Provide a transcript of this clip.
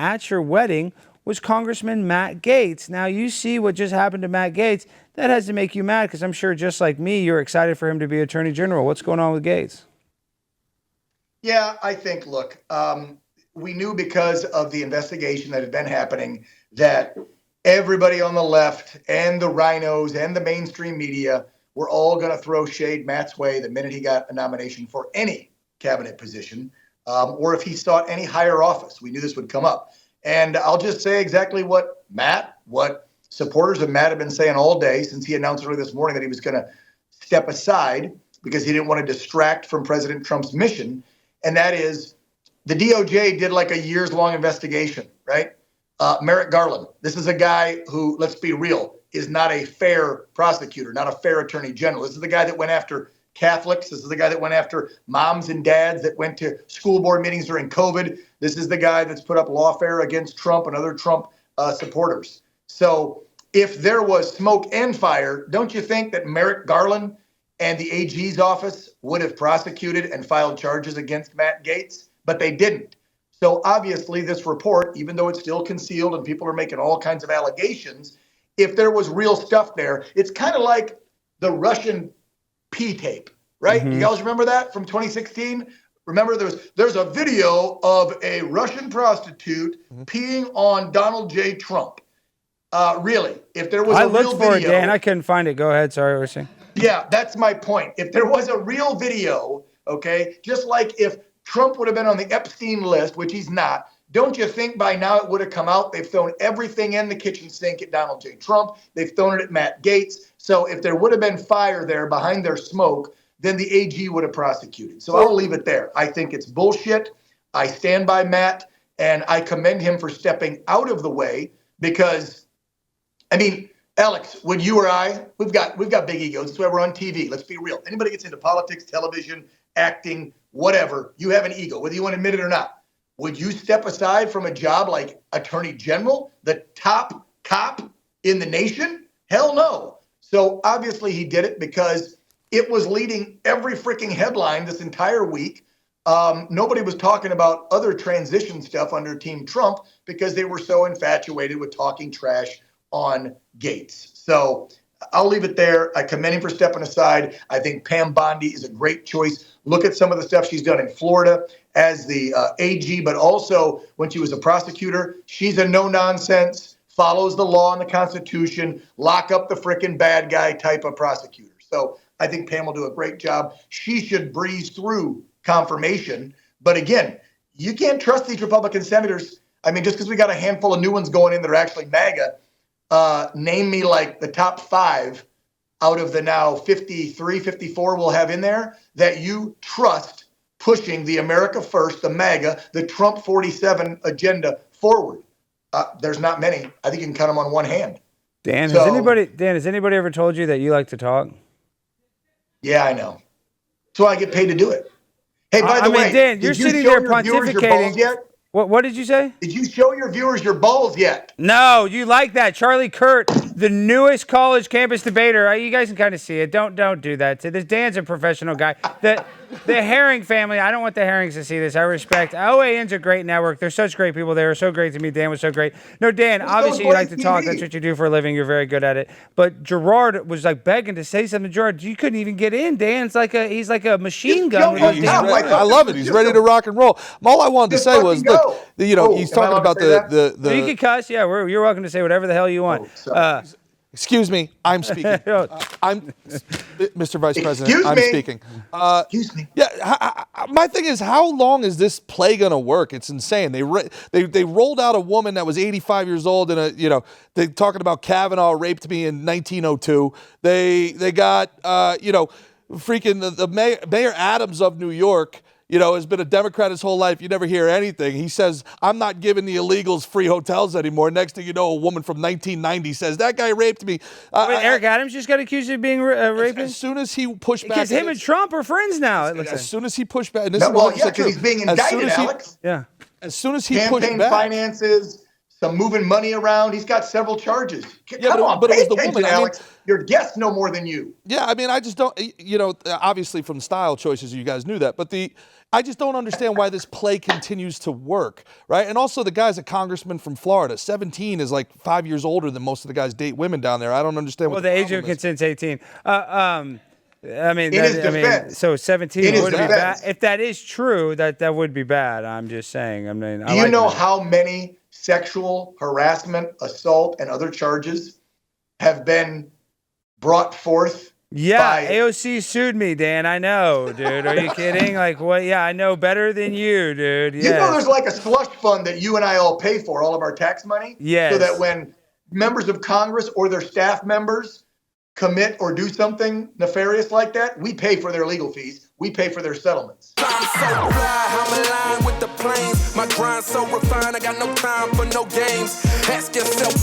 at your wedding was Congressman Matt Gaetz. Now, you see what just happened to Matt Gaetz. That has to make you mad because I'm sure just like me, you're excited for him to be Attorney General. What's going on with Gaetz? Yeah, I think, look, we knew because of the investigation that had been happening that everybody on the left and the rhinos and the mainstream media were all going to throw shade Matt's way the minute he got a nomination for any cabinet position, or if he sought any higher office. We knew this would come up. And I'll just say exactly what supporters of Matt have been saying all day since he announced earlier this morning that he was going to step aside because he didn't want to distract from President Trump's mission. And that is the DOJ did like a years-long investigation, right? Merrick Garland, this is a guy who, let's be real, is not a fair prosecutor, not a fair attorney general. This is the guy that went after Catholics. This is the guy that went after moms and dads that went to school board meetings during COVID. This is the guy that's put up lawfare against Trump and other Trump supporters. So if there was smoke and fire, don't you think that Merrick Garland and the AG's office would have prosecuted and filed charges against Matt Gaetz? But they didn't. So obviously this report, even though it's still concealed and people are making all kinds of allegations, if there was real stuff there, it's kind of like the Russian P tape, right? You guys remember that from 2016? Remember there's a video of a Russian prostitute peeing on Donald J. Trump. Really, if there was a real video. I looked for it, Dan. I couldn't find it. Go ahead. Sorry, I was saying. Yeah, that's my point. If there was a real video, okay, just like if Trump would have been on the Epstein list, which he's not, don't you think by now it would have come out? They've thrown everything in the kitchen sink at Donald J. Trump. They've thrown it at Matt Gaetz. So if there would have been fire there behind their smoke, then the AG would have prosecuted. So I'll leave it there. I think it's bullshit. I stand by Matt, and I commend him for stepping out of the way because, I mean, Alex, when you or I, we've got big egos. That's why we're on TV. Let's be real. Anybody gets into politics, television, acting, whatever, you have an ego, whether you want to admit it or not. Would you step aside from a job like Attorney General, the top cop in the nation? Hell no. So obviously he did it because it was leading every freaking headline this entire week. Nobody was talking about other transition stuff under Team Trump because they were so infatuated with talking trash on Gaetz. So I'll leave it there. I commend him for stepping aside. I think Pam Bondi is a great choice. Look at some of the stuff she's done in Florida as the AG, but also when she was a prosecutor. She's a no-nonsense, follows the law and the Constitution, lock up the frickin' bad guy type of prosecutor. So I think Pam will do a great job. She should breeze through confirmation. But again, you can't trust these Republican senators. I mean, just because we got a handful of new ones going in that are actually MAGA, name me like the top 5 out of the now 53, 54 we'll have in there that you trust pushing the America First, the MAGA, the Trump 47 agenda forward. There's not many. I think you can count them on one hand. Dan, has anybody ever told you that you like to talk? Yeah, I know. That's why I get paid to do it. Hey, by the way, Dan, you're sitting there pontificating. What did you say? Did you show your viewers your balls yet? No, you like that. Charlie Kurt, the newest college campus debater. You guys can kind of see it. Don't do that. Dan's a professional guy. The Herring family, I don't want the Herrings to see this. I respect. OAN's a great network. They're such great people. They were so great to me. Dan was so great. No, Dan, obviously you like to talk. That's what you do for a living. You're very good at it. But Gerard was like begging to say something. Gerard, you couldn't even get in. Dan's he's like a machine gun. I love it. He's ready to rock and roll. All I wanted to say was, look, he's talking about the you can cuss. Yeah, you're welcome to say whatever the hell you want. Excuse me, I'm speaking. I'm Mr. Vice President. I'm speaking. Excuse me. Yeah, my thing is, how long is this play gonna work? It's insane. They rolled out a woman that was 85 years old, and they talking about Kavanaugh raped me in 1902. They got freaking the Mayor Adams of New York. Has been a Democrat his whole life. You never hear anything. He says, I'm not giving the illegals free hotels anymore. Next thing you know, a woman from 1990 says, that guy raped me. Eric Adams just got accused of being rapist? As soon as he pushed back. Because him and Trump are friends now. As soon as he pushed back. And this is because he's being indicted, Alex. Yeah. As soon as he pushed back. Campaign finances, some moving money around. He's got several charges. Yeah, Come on, but it pay was the attention, woman. I mean, Alex. Your guests know more than you. Yeah, I mean, I just don't, obviously from style choices, you guys knew that, but I just don't understand why this play continues to work, right? And also the guy's a congressman from Florida. 17 is like 5 years older than most of the guys date women down there. I don't understand Well, what the age problem of is. consent's 18. I mean, In his defense. so 17 In his would be bad. defense. If that is true, that would be bad. I'm just saying. I mean, Do you know how many sexual harassment, assault, and other charges have been brought forth? Yeah, by AOC sued me, Dan. I know, dude. Are you kidding? Like, what? Yeah, I know better than you, dude. You know, Yes. there's like a slush fund that you and I all pay for, all of our tax money. Yes. So that when members of Congress or their staff members commit or do something nefarious like that, we pay for their legal fees. We pay for their settlements. I'm so fly, I'm aligned with the planes. My grind so refined, I got no time for no games. Ask yourself